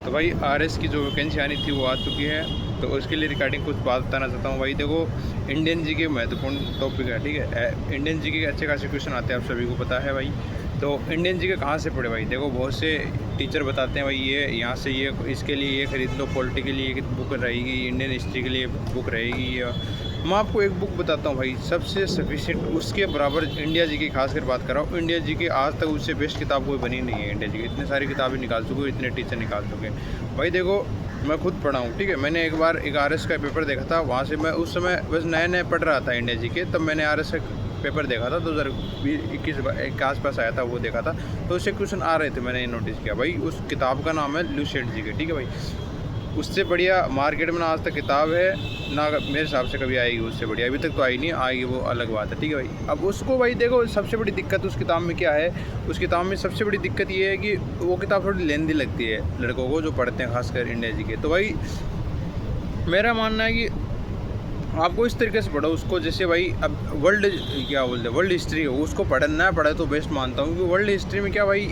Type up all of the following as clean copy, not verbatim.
तो भाई आरएस की जो वैकेंसी आनी थी वो आ चुकी है, तो उसके लिए रिगार्डिंग कुछ बात बताना चाहता हूँ। भाई देखो, इंडियन जी के महत्वपूर्ण टॉपिक है, ठीक है। इंडियन जी के अच्छे खासे क्वेश्चन आते हैं, आप सभी को पता है भाई। तो इंडियन जी के कहाँ से पढ़े भाई? देखो, बहुत से टीचर बताते हैं भाई ये यहाँ से ये इसके लिए ये खरीद लो, पॉलिटी के लिए ये बुक रहेगी, इंडियन हिस्ट्री के लिए बुक रहेगी। या मैं आपको एक बुक बताता हूँ भाई, सबसे सफिशिएंट उसके बराबर इंडिया जी की खासकर बात कर रहा हूँ। इंडिया जी की आज तक उससे बेस्ट किताब कोई बनी नहीं है। इंडिया जी की इतनी सारी किताबें निकाल चुके, इतने टीचर निकाल चुके भाई। देखो, मैं खुद पढ़ा हूँ, ठीक है। मैंने एक बार एक आरएस का पेपर देखा था, वहाँ से मैं उस समय बस नए नए पढ़ रहा था इंडिया जी के, तब मैंने आरएस का पेपर देखा था 2021 के आसपास आया था, वो देखा था। तो उससे क्वेश्चन आ रहे थे, मैंने नोटिस किया भाई। उस किताब का नाम है लुसेंट जी के, ठीक है भाई। उससे बढ़िया मार्केट में ना आज तक किताब है ना, मेरे हिसाब से कभी आएगी उससे बढ़िया। अभी तक तो आई नहीं, आएगी वो अलग बात है, ठीक है भाई। अब उसको भाई देखो, सबसे बड़ी दिक्कत उस किताब में क्या है? उस किताब में सबसे बड़ी दिक्कत ये है कि वो किताब थोड़ी लेंदी लगती है लड़कों को जो पढ़ते हैं, खासकर इंडिया जी के। तो भाई मेरा मानना है कि आपको इस तरीके से पढ़ो उसको, जैसे भाई अब वर्ल्ड क्या बोलते हैं, वर्ल्ड हिस्ट्री हो, उसको पढ़ना पड़े तो बेस्ट मानता हूँ। क्योंकि वर्ल्ड हिस्ट्री में क्या भाई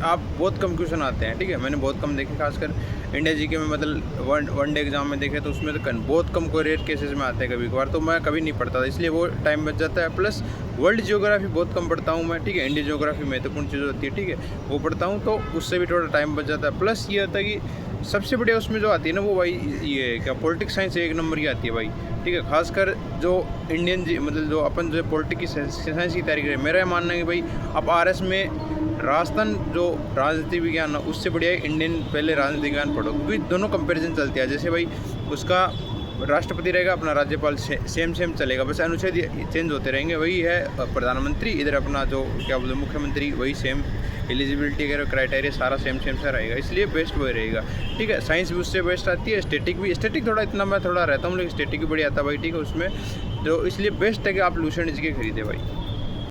आप बहुत कम क्वेश्चन आते हैं, ठीक है। मैंने बहुत कम देखे, खासकर इंडिया जी के में, मतलब वन डे एग्जाम में देखे तो उसमें तो बहुत कम को रेयर केसेस में आते हैं कभी कभार, तो मैं कभी नहीं पढ़ता था, इसलिए वो टाइम बच जाता है। प्लस वर्ल्ड जियोग्राफी बहुत कम पढ़ता हूँ मैं, ठीक है। इंडियन जियोग्राफी महत्वपूर्ण चीज़ होती है, ठीक है, वो पढ़ता हूँ, तो उससे भी थोड़ा टाइम बच जाता है। प्लस ये होता है कि सबसे बढ़िया उसमें जो आती है ना वो भाई ये क्या पॉलिटिक्स साइंस एक नंबर की आती है भाई, ठीक है। खासकर जो इंडियन जी मतलब जो अपन जो पॉलिटिक्स साइंस की तैयारी करें, मेरा मानना है कि भाई आप आरएस में राजस्थान जो राजनीति विज्ञान उससे बढ़िया इंडियन पहले राजनीति विज्ञान पढ़ो, क्योंकि दोनों कंपैरिजन चलती है। जैसे भाई उसका राष्ट्रपति रहेगा, अपना राज्यपाल सेम चलेगा, बस अनुच्छेद चेंज होते रहेंगे। वही है प्रधानमंत्री, इधर अपना जो क्या बोलते मुख्यमंत्री, वही सेम एलिजिबिलिटी वगैरह क्राइटेरिया सारा सेम सा रहेगा, इसलिए बेस्ट वही रहेगा, ठीक है। साइंस भी उससे बेस्ट आती है, स्टैटिक थोड़ा इतना मैं थोड़ा रहता हूँ, लेकिन स्टैटिक भी बढ़िया आता है भाई, ठीक है उसमें। तो इसलिए बेस्ट है कि आप लुसेंट जी के खरीदे भाई।